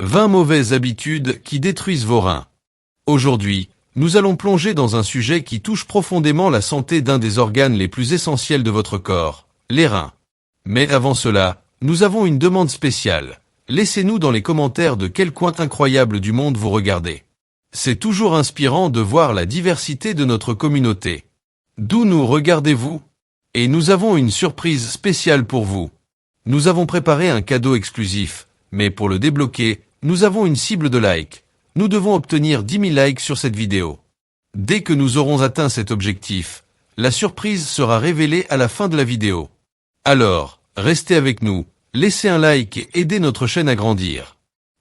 20 mauvaises habitudes qui détruisent vos reins. Aujourd'hui, nous allons plonger dans un sujet qui touche profondément la santé d'un des organes les plus essentiels de votre corps, les reins. Mais avant cela, nous avons une demande spéciale. Laissez-nous dans les commentaires de quel coin incroyable du monde vous regardez. C'est toujours inspirant de voir la diversité de notre communauté. D'où nous regardez-vous? Et nous avons une surprise spéciale pour vous. Nous avons préparé un cadeau exclusif, mais pour le débloquer, nous avons une cible de likes. Nous devons obtenir 10 000 likes sur cette vidéo. Dès que nous aurons atteint cet objectif, la surprise sera révélée à la fin de la vidéo. Alors, restez avec nous, laissez un like et aidez notre chaîne à grandir.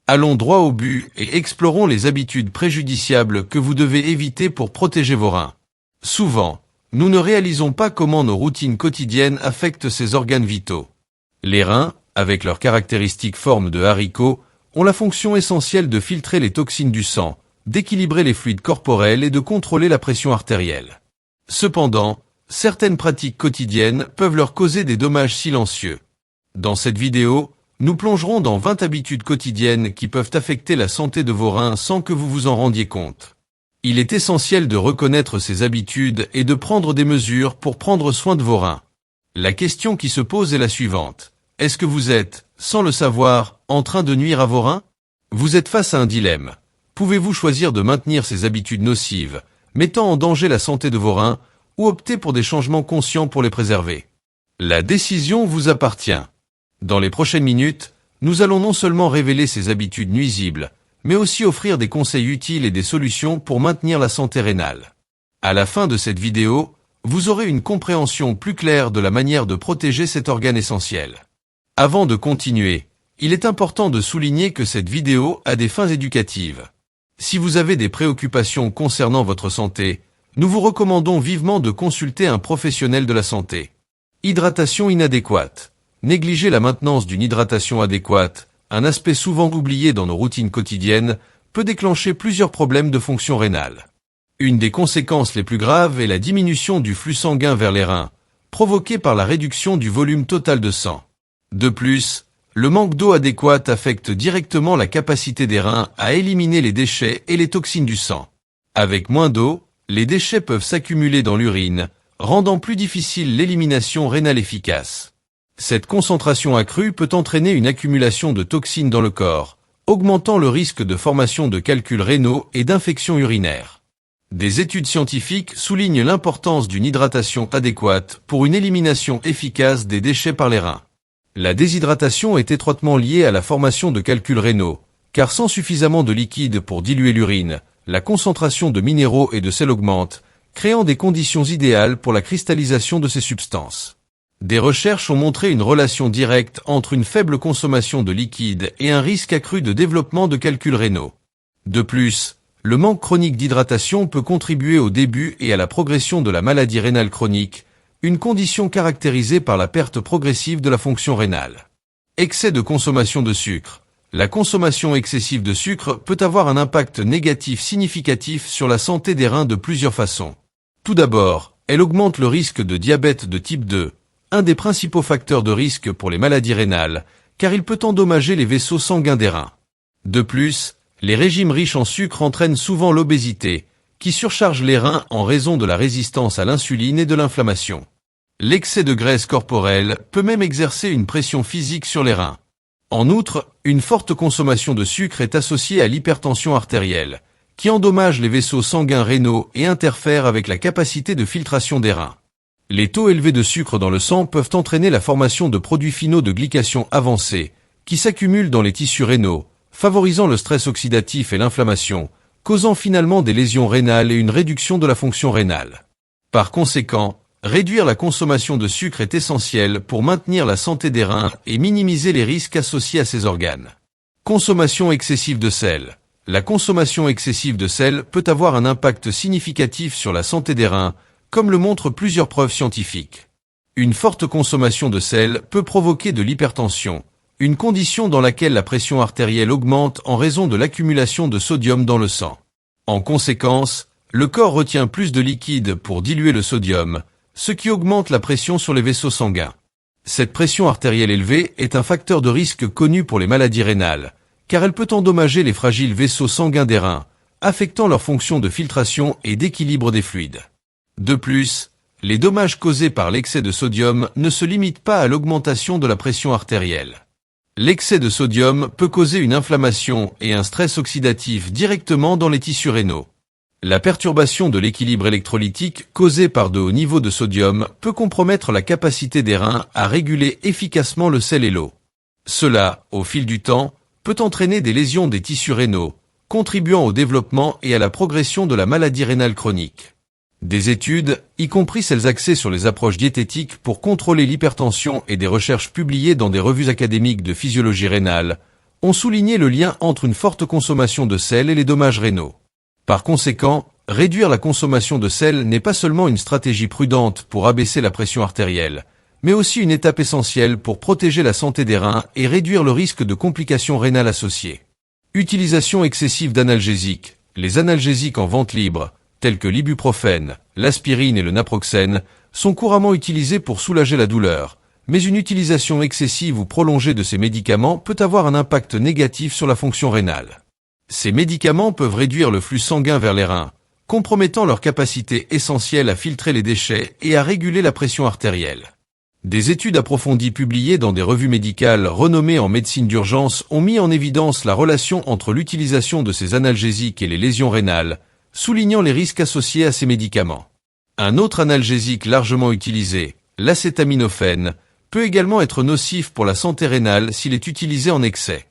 Allons droit au but et explorons les habitudes préjudiciables que vous devez éviter pour protéger vos reins. Souvent, nous ne réalisons pas comment nos routines quotidiennes affectent ces organes vitaux. Les reins, avec leur caractéristique forme de haricot, ont la fonction essentielle de filtrer les toxines du sang, d'équilibrer les fluides corporels et de contrôler la pression artérielle. Cependant, certaines pratiques quotidiennes peuvent leur causer des dommages silencieux. Dans cette vidéo, nous plongerons dans 20 habitudes quotidiennes qui peuvent affecter la santé de vos reins sans que vous vous en rendiez compte. Il est essentiel de reconnaître ces habitudes et de prendre des mesures pour prendre soin de vos reins. La question qui se pose est la suivante. Est-ce que vous êtes, sans le savoir, en train de nuire à vos reins? Vous êtes face à un dilemme. Pouvez-vous choisir de maintenir ces habitudes nocives, mettant en danger la santé de vos reins, ou opter pour des changements conscients pour les préserver? La décision vous appartient. Dans les prochaines minutes, nous allons non seulement révéler ces habitudes nuisibles, mais aussi offrir des conseils utiles et des solutions pour maintenir la santé rénale. À la fin de cette vidéo, vous aurez une compréhension plus claire de la manière de protéger cet organe essentiel. Avant de continuer, il est important de souligner que cette vidéo a des fins éducatives. Si vous avez des préoccupations concernant votre santé, nous vous recommandons vivement de consulter un professionnel de la santé. Hydratation inadéquate. Négliger la maintenance d'une hydratation adéquate, un aspect souvent oublié dans nos routines quotidiennes, peut déclencher plusieurs problèmes de fonction rénale. Une des conséquences les plus graves est la diminution du flux sanguin vers les reins, provoquée par la réduction du volume total de sang. De plus, le manque d'eau adéquate affecte directement la capacité des reins à éliminer les déchets et les toxines du sang. Avec moins d'eau, les déchets peuvent s'accumuler dans l'urine, rendant plus difficile l'élimination rénale efficace. Cette concentration accrue peut entraîner une accumulation de toxines dans le corps, augmentant le risque de formation de calculs rénaux et d'infections urinaires. Des études scientifiques soulignent l'importance d'une hydratation adéquate pour une élimination efficace des déchets par les reins. La déshydratation est étroitement liée à la formation de calculs rénaux, car sans suffisamment de liquide pour diluer l'urine, la concentration de minéraux et de sel augmente, créant des conditions idéales pour la cristallisation de ces substances. Des recherches ont montré une relation directe entre une faible consommation de liquide et un risque accru de développement de calculs rénaux. De plus, le manque chronique d'hydratation peut contribuer au début et à la progression de la maladie rénale chronique, une condition caractérisée par la perte progressive de la fonction rénale. Excès de consommation de sucre. La consommation excessive de sucre peut avoir un impact négatif significatif sur la santé des reins de plusieurs façons. Tout d'abord, elle augmente le risque de diabète de type 2, un des principaux facteurs de risque pour les maladies rénales, car il peut endommager les vaisseaux sanguins des reins. De plus, les régimes riches en sucre entraînent souvent l'obésité, qui surcharge les reins en raison de la résistance à l'insuline et de l'inflammation. L'excès de graisse corporelle peut même exercer une pression physique sur les reins. En outre, une forte consommation de sucre est associée à l'hypertension artérielle, qui endommage les vaisseaux sanguins rénaux et interfère avec la capacité de filtration des reins. Les taux élevés de sucre dans le sang peuvent entraîner la formation de produits finaux de glycation avancés, qui s'accumulent dans les tissus rénaux, favorisant le stress oxydatif et l'inflammation, causant finalement des lésions rénales et une réduction de la fonction rénale. Par conséquent, réduire la consommation de sucre est essentiel pour maintenir la santé des reins et minimiser les risques associés à ces organes. Consommation excessive de sel. La consommation excessive de sel peut avoir un impact significatif sur la santé des reins, comme le montrent plusieurs preuves scientifiques. Une forte consommation de sel peut provoquer de l'hypertension, une condition dans laquelle la pression artérielle augmente en raison de l'accumulation de sodium dans le sang. En conséquence, le corps retient plus de liquide pour diluer le sodium, ce qui augmente la pression sur les vaisseaux sanguins. Cette pression artérielle élevée est un facteur de risque connu pour les maladies rénales, car elle peut endommager les fragiles vaisseaux sanguins des reins, affectant leur fonction de filtration et d'équilibre des fluides. De plus, les dommages causés par l'excès de sodium ne se limitent pas à l'augmentation de la pression artérielle. L'excès de sodium peut causer une inflammation et un stress oxydatif directement dans les tissus rénaux. La perturbation de l'équilibre électrolytique causée par de hauts niveaux de sodium peut compromettre la capacité des reins à réguler efficacement le sel et l'eau. Cela, au fil du temps, peut entraîner des lésions des tissus rénaux, contribuant au développement et à la progression de la maladie rénale chronique. Des études, y compris celles axées sur les approches diététiques pour contrôler l'hypertension et des recherches publiées dans des revues académiques de physiologie rénale, ont souligné le lien entre une forte consommation de sel et les dommages rénaux. Par conséquent, réduire la consommation de sel n'est pas seulement une stratégie prudente pour abaisser la pression artérielle, mais aussi une étape essentielle pour protéger la santé des reins et réduire le risque de complications rénales associées. Utilisation excessive d'analgésiques. Les analgésiques en vente libre, tels que l'ibuprofène, l'aspirine et le naproxène, sont couramment utilisés pour soulager la douleur, mais une utilisation excessive ou prolongée de ces médicaments peut avoir un impact négatif sur la fonction rénale. Ces médicaments peuvent réduire le flux sanguin vers les reins, compromettant leur capacité essentielle à filtrer les déchets et à réguler la pression artérielle. Des études approfondies publiées dans des revues médicales renommées en médecine d'urgence ont mis en évidence la relation entre l'utilisation de ces analgésiques et les lésions rénales, soulignant les risques associés à ces médicaments. Un autre analgésique largement utilisé, l'acétaminophène, peut également être nocif pour la santé rénale s'il est utilisé en excès.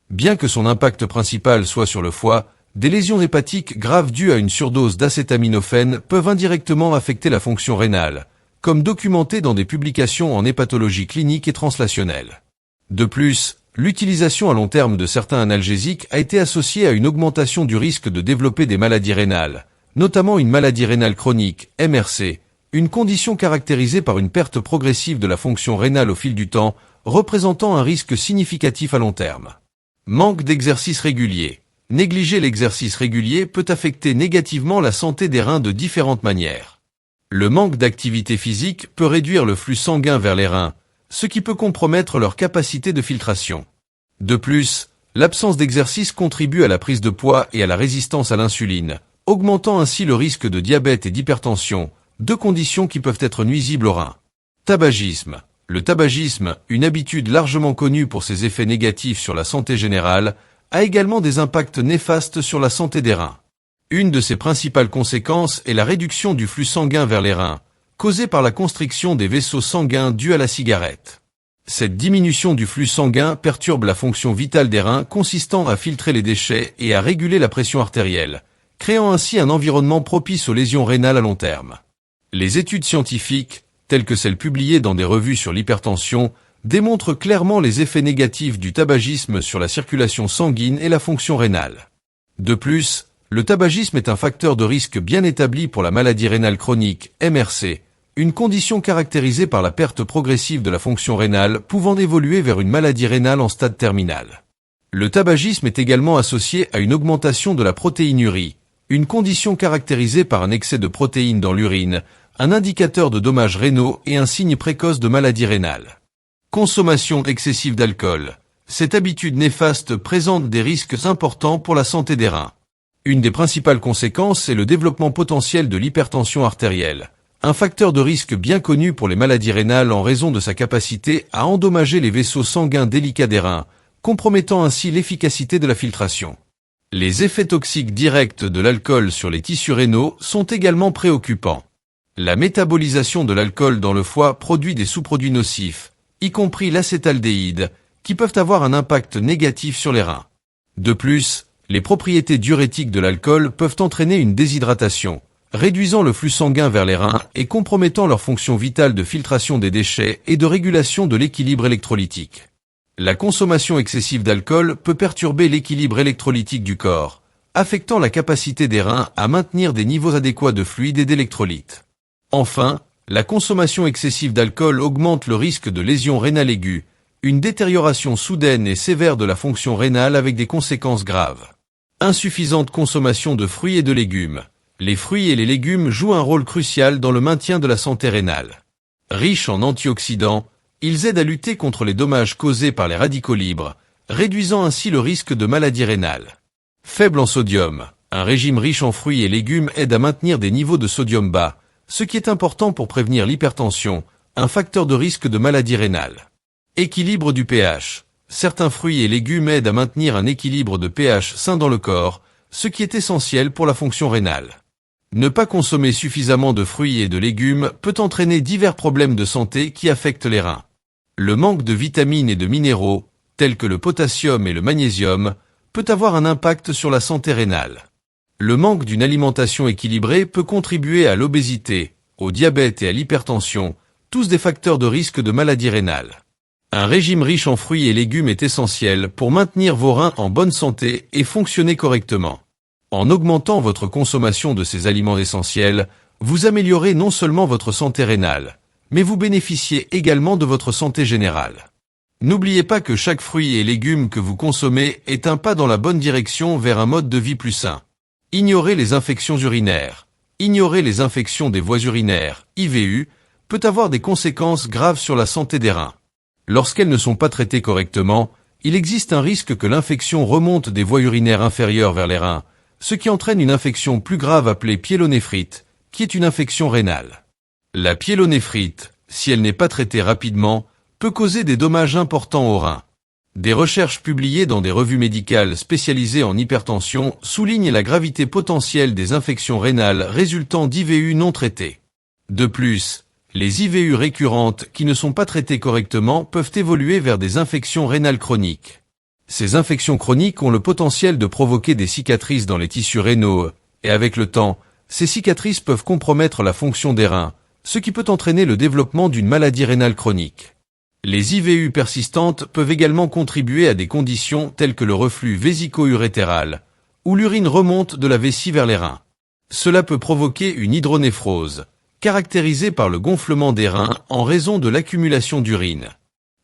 Bien que son impact principal soit sur le foie, des lésions hépatiques graves dues à une surdose d'acétaminophène peuvent indirectement affecter la fonction rénale, comme documenté dans des publications en hépatologie clinique et translationnelle. De plus, l'utilisation à long terme de certains analgésiques a été associée à une augmentation du risque de développer des maladies rénales, notamment une maladie rénale chronique, MRC, une condition caractérisée par une perte progressive de la fonction rénale au fil du temps, représentant un risque significatif à long terme. Manque d'exercice régulier. Négliger l'exercice régulier peut affecter négativement la santé des reins de différentes manières. Le manque d'activité physique peut réduire le flux sanguin vers les reins, ce qui peut compromettre leur capacité de filtration. De plus, l'absence d'exercice contribue à la prise de poids et à la résistance à l'insuline, augmentant ainsi le risque de diabète et d'hypertension, deux conditions qui peuvent être nuisibles aux reins. Tabagisme. Le tabagisme, une habitude largement connue pour ses effets négatifs sur la santé générale, a également des impacts néfastes sur la santé des reins. Une de ses principales conséquences est la réduction du flux sanguin vers les reins, causée par la constriction des vaisseaux sanguins due à la cigarette. Cette diminution du flux sanguin perturbe la fonction vitale des reins consistant à filtrer les déchets et à réguler la pression artérielle, créant ainsi un environnement propice aux lésions rénales à long terme. Les études scientifiques, telles que celles publiées dans des revues sur l'hypertension, démontrent clairement les effets négatifs du tabagisme sur la circulation sanguine et la fonction rénale. De plus, le tabagisme est un facteur de risque bien établi pour la maladie rénale chronique, MRC, une condition caractérisée par la perte progressive de la fonction rénale pouvant évoluer vers une maladie rénale en stade terminal. Le tabagisme est également associé à une augmentation de la protéinurie, une condition caractérisée par un excès de protéines dans l'urine, un indicateur de dommages rénaux et un signe précoce de maladie rénale. Consommation excessive d'alcool. Cette habitude néfaste présente des risques importants pour la santé des reins. Une des principales conséquences est le développement potentiel de l'hypertension artérielle, un facteur de risque bien connu pour les maladies rénales en raison de sa capacité à endommager les vaisseaux sanguins délicats des reins, compromettant ainsi l'efficacité de la filtration. Les effets toxiques directs de l'alcool sur les tissus rénaux sont également préoccupants. La métabolisation de l'alcool dans le foie produit des sous-produits nocifs, y compris l'acétaldéhyde, qui peuvent avoir un impact négatif sur les reins. De plus, les propriétés diurétiques de l'alcool peuvent entraîner une déshydratation, réduisant le flux sanguin vers les reins et compromettant leur fonction vitale de filtration des déchets et de régulation de l'équilibre électrolytique. La consommation excessive d'alcool peut perturber l'équilibre électrolytique du corps, affectant la capacité des reins à maintenir des niveaux adéquats de fluides et d'électrolytes. Enfin, la consommation excessive d'alcool augmente le risque de lésions rénales aiguës, une détérioration soudaine et sévère de la fonction rénale avec des conséquences graves. Insuffisante consommation de fruits et de légumes. Les fruits et les légumes jouent un rôle crucial dans le maintien de la santé rénale. Riches en antioxydants, ils aident à lutter contre les dommages causés par les radicaux libres, réduisant ainsi le risque de maladie rénale. Faible en sodium, un régime riche en fruits et légumes aide à maintenir des niveaux de sodium bas, ce qui est important pour prévenir l'hypertension, un facteur de risque de maladie rénale. Équilibre du pH. Certains fruits et légumes aident à maintenir un équilibre de pH sain dans le corps, ce qui est essentiel pour la fonction rénale. Ne pas consommer suffisamment de fruits et de légumes peut entraîner divers problèmes de santé qui affectent les reins. Le manque de vitamines et de minéraux, tels que le potassium et le magnésium, peut avoir un impact sur la santé rénale. Le manque d'une alimentation équilibrée peut contribuer à l'obésité, au diabète et à l'hypertension, tous des facteurs de risque de maladie rénale. Un régime riche en fruits et légumes est essentiel pour maintenir vos reins en bonne santé et fonctionner correctement. En augmentant votre consommation de ces aliments essentiels, vous améliorez non seulement votre santé rénale, mais vous bénéficiez également de votre santé générale. N'oubliez pas que chaque fruit et légume que vous consommez est un pas dans la bonne direction vers un mode de vie plus sain. Ignorer les infections urinaires. Ignorer les infections des voies urinaires, IVU, peut avoir des conséquences graves sur la santé des reins. Lorsqu'elles ne sont pas traitées correctement, il existe un risque que l'infection remonte des voies urinaires inférieures vers les reins, ce qui entraîne une infection plus grave appelée pyélonéphrite, qui est une infection rénale. La pyélonéphrite, si elle n'est pas traitée rapidement, peut causer des dommages importants aux reins. Des recherches publiées dans des revues médicales spécialisées en hypertension soulignent la gravité potentielle des infections rénales résultant d'IVU non traitées. De plus, les IVU récurrentes qui ne sont pas traitées correctement peuvent évoluer vers des infections rénales chroniques. Ces infections chroniques ont le potentiel de provoquer des cicatrices dans les tissus rénaux, et avec le temps, ces cicatrices peuvent compromettre la fonction des reins, ce qui peut entraîner le développement d'une maladie rénale chronique. Les IVU persistantes peuvent également contribuer à des conditions telles que le reflux vésico-urétéral, où l'urine remonte de la vessie vers les reins. Cela peut provoquer une hydronéphrose, caractérisée par le gonflement des reins en raison de l'accumulation d'urine.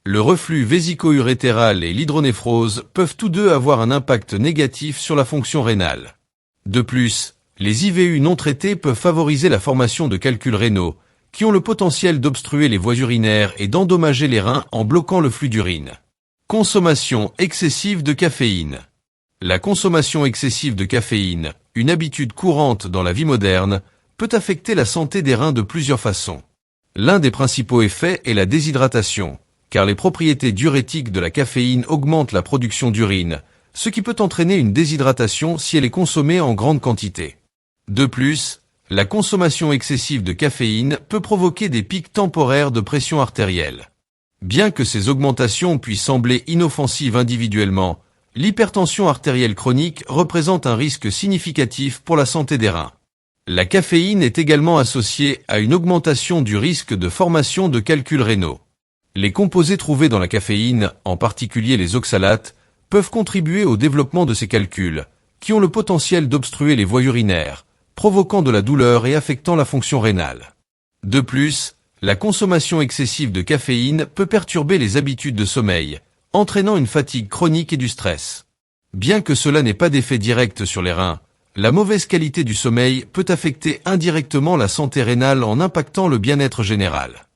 Le reflux vésico-urétéral et l'hydronéphrose peuvent tous deux avoir un impact négatif sur la fonction rénale. De plus, les IVU non traités peuvent favoriser la formation de calculs rénaux, qui ont le potentiel d'obstruer les voies urinaires et d'endommager les reins en bloquant le flux d'urine. Consommation excessive de caféine. La consommation excessive de caféine, une habitude courante dans la vie moderne, peut affecter la santé des reins de plusieurs façons. L'un des principaux effets est la déshydratation, car les propriétés diurétiques de la caféine augmentent la production d'urine, ce qui peut entraîner une déshydratation si elle est consommée en grande quantité. De plus, la consommation excessive de caféine peut provoquer des pics temporaires de pression artérielle. Bien que ces augmentations puissent sembler inoffensives individuellement, l'hypertension artérielle chronique représente un risque significatif pour la santé des reins. La caféine est également associée à une augmentation du risque de formation de calculs rénaux. Les composés trouvés dans la caféine, en particulier les oxalates, peuvent contribuer au développement de ces calculs, qui ont le potentiel d'obstruer les voies urinaires, provoquant de la douleur et affectant la fonction rénale. De plus, la consommation excessive de caféine peut perturber les habitudes de sommeil, entraînant une fatigue chronique et du stress. Bien que cela n'ait pas d'effet direct sur les reins, la mauvaise qualité du sommeil peut affecter indirectement la santé rénale en impactant le bien-être général.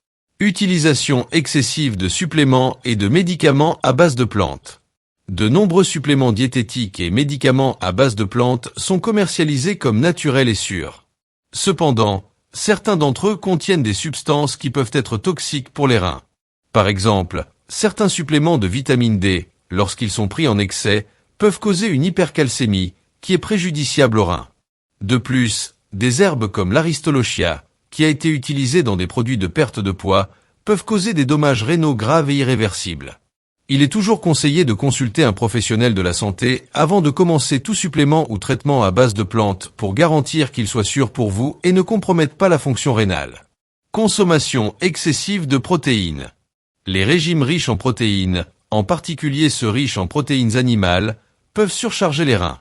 Utilisation excessive de suppléments et de médicaments à base de plantes. De nombreux suppléments diététiques et médicaments à base de plantes sont commercialisés comme naturels et sûrs. Cependant, certains d'entre eux contiennent des substances qui peuvent être toxiques pour les reins. Par exemple, certains suppléments de vitamine D, lorsqu'ils sont pris en excès, peuvent causer une hypercalcémie, qui est préjudiciable aux reins. De plus, des herbes comme l'aristolochia, qui a été utilisée dans des produits de perte de poids, peuvent causer des dommages rénaux graves et irréversibles. Il est toujours conseillé de consulter un professionnel de la santé avant de commencer tout supplément ou traitement à base de plantes pour garantir qu'il soit sûr pour vous et ne compromette pas la fonction rénale. Consommation excessive de protéines. Les régimes riches en protéines, en particulier ceux riches en protéines animales, peuvent surcharger les reins.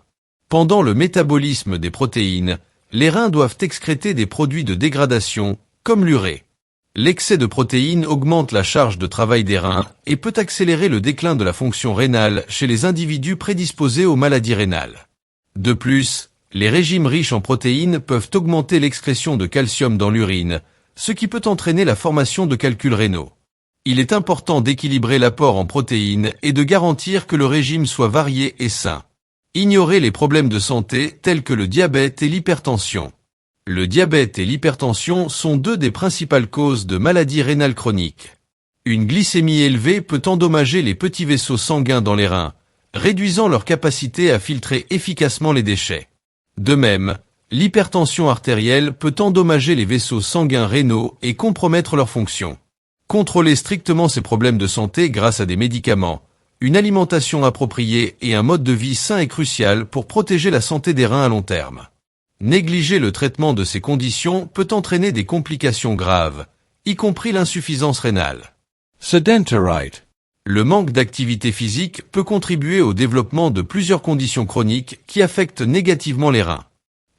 Pendant le métabolisme des protéines, les reins doivent excréter des produits de dégradation, comme l'urée. L'excès de protéines augmente la charge de travail des reins et peut accélérer le déclin de la fonction rénale chez les individus prédisposés aux maladies rénales. De plus, les régimes riches en protéines peuvent augmenter l'excrétion de calcium dans l'urine, ce qui peut entraîner la formation de calculs rénaux. Il est important d'équilibrer l'apport en protéines et de garantir que le régime soit varié et sain. Ignorez les problèmes de santé tels que le diabète et l'hypertension. Le diabète et l'hypertension sont deux des principales causes de maladies rénales chroniques. Une glycémie élevée peut endommager les petits vaisseaux sanguins dans les reins, réduisant leur capacité à filtrer efficacement les déchets. De même, l'hypertension artérielle peut endommager les vaisseaux sanguins rénaux et compromettre leur fonction. Contrôler strictement ces problèmes de santé grâce à des médicaments, une alimentation appropriée et un mode de vie sain est crucial pour protéger la santé des reins à long terme. Négliger le traitement de ces conditions peut entraîner des complications graves, y compris l'insuffisance rénale. Sedentarite. Le manque d'activité physique peut contribuer au développement de plusieurs conditions chroniques qui affectent négativement les reins.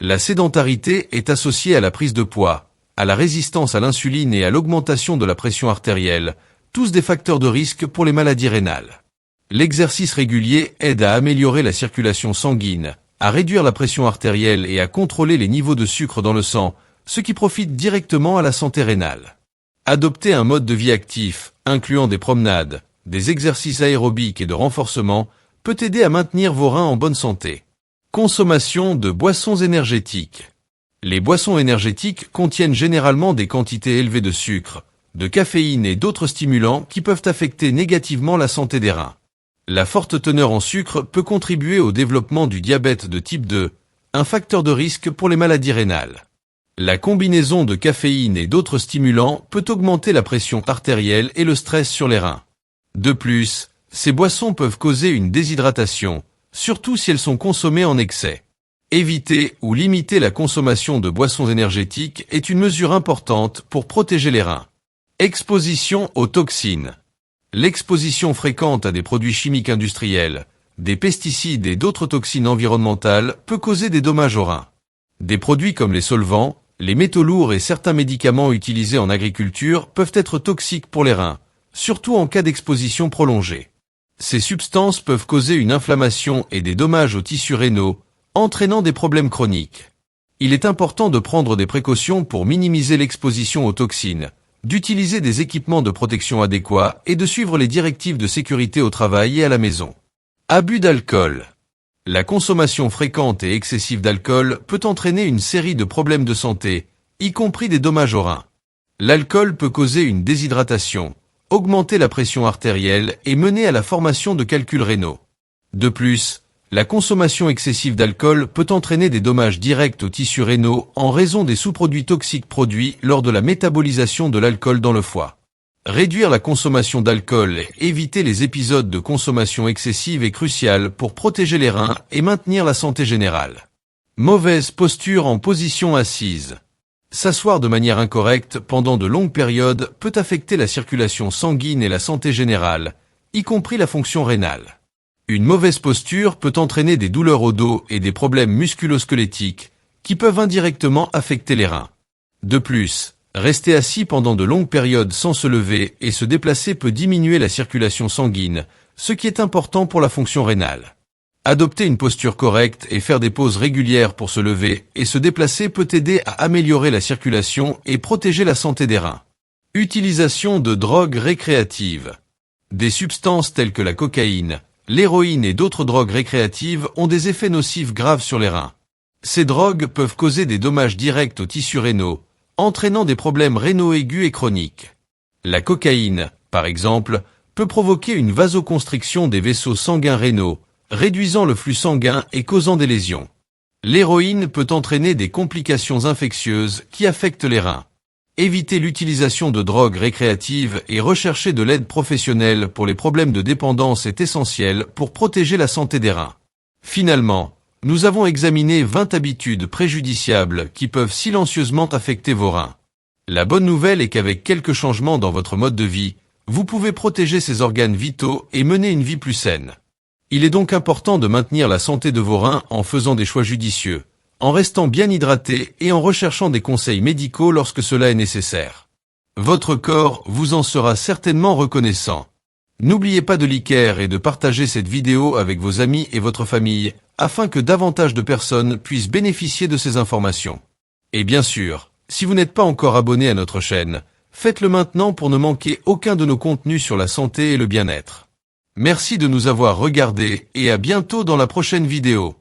La sédentarité est associée à la prise de poids, à la résistance à l'insuline et à l'augmentation de la pression artérielle, tous des facteurs de risque pour les maladies rénales. L'exercice régulier aide à améliorer la circulation sanguine, à réduire la pression artérielle et à contrôler les niveaux de sucre dans le sang, ce qui profite directement à la santé rénale. Adopter un mode de vie actif, incluant des promenades, des exercices aérobiques et de renforcement, peut aider à maintenir vos reins en bonne santé. Consommation de boissons énergétiques. Les boissons énergétiques contiennent généralement des quantités élevées de sucre, de caféine et d'autres stimulants qui peuvent affecter négativement la santé des reins. La forte teneur en sucre peut contribuer au développement du diabète de type 2, un facteur de risque pour les maladies rénales. La combinaison de caféine et d'autres stimulants peut augmenter la pression artérielle et le stress sur les reins. De plus, ces boissons peuvent causer une déshydratation, surtout si elles sont consommées en excès. Éviter ou limiter la consommation de boissons énergétiques est une mesure importante pour protéger les reins. Exposition aux toxines. L'exposition fréquente à des produits chimiques industriels, des pesticides et d'autres toxines environnementales peut causer des dommages aux reins. Des produits comme les solvants, les métaux lourds et certains médicaments utilisés en agriculture peuvent être toxiques pour les reins, surtout en cas d'exposition prolongée. Ces substances peuvent causer une inflammation et des dommages aux tissus rénaux, entraînant des problèmes chroniques. Il est important de prendre des précautions pour minimiser l'exposition aux toxines, d'utiliser des équipements de protection adéquats et de suivre les directives de sécurité au travail et à la maison. Abus d'alcool. La consommation fréquente et excessive d'alcool peut entraîner une série de problèmes de santé, y compris des dommages aux reins. L'alcool peut causer une déshydratation, augmenter la pression artérielle et mener à la formation de calculs rénaux. De plus, la consommation excessive d'alcool peut entraîner des dommages directs aux tissus rénaux en raison des sous-produits toxiques produits lors de la métabolisation de l'alcool dans le foie. Réduire la consommation d'alcool et éviter les épisodes de consommation excessive est crucial pour protéger les reins et maintenir la santé générale. Mauvaise posture en position assise. S'asseoir de manière incorrecte pendant de longues périodes peut affecter la circulation sanguine et la santé générale, y compris la fonction rénale. Une mauvaise posture peut entraîner des douleurs au dos et des problèmes musculo-squelettiques qui peuvent indirectement affecter les reins. De plus, rester assis pendant de longues périodes sans se lever et se déplacer peut diminuer la circulation sanguine, ce qui est important pour la fonction rénale. Adopter une posture correcte et faire des pauses régulières pour se lever et se déplacer peut aider à améliorer la circulation et protéger la santé des reins. Utilisation de drogues récréatives. Des substances telles que la cocaïne, l'héroïne et d'autres drogues récréatives ont des effets nocifs graves sur les reins. Ces drogues peuvent causer des dommages directs aux tissus rénaux, entraînant des problèmes rénaux aigus et chroniques. La cocaïne, par exemple, peut provoquer une vasoconstriction des vaisseaux sanguins rénaux, réduisant le flux sanguin et causant des lésions. L'héroïne peut entraîner des complications infectieuses qui affectent les reins. Éviter l'utilisation de drogues récréatives et rechercher de l'aide professionnelle pour les problèmes de dépendance est essentiel pour protéger la santé des reins. Finalement, nous avons examiné 20 habitudes préjudiciables qui peuvent silencieusement affecter vos reins. La bonne nouvelle est qu'avec quelques changements dans votre mode de vie, vous pouvez protéger ces organes vitaux et mener une vie plus saine. Il est donc important de maintenir la santé de vos reins en faisant des choix judicieux, en restant bien hydraté et en recherchant des conseils médicaux lorsque cela est nécessaire. Votre corps vous en sera certainement reconnaissant. N'oubliez pas de liker et de partager cette vidéo avec vos amis et votre famille, afin que davantage de personnes puissent bénéficier de ces informations. Et bien sûr, si vous n'êtes pas encore abonné à notre chaîne, Faites-le maintenant pour ne manquer aucun de nos contenus sur la santé et le bien-être. Merci de nous avoir regardés et à bientôt dans la prochaine vidéo.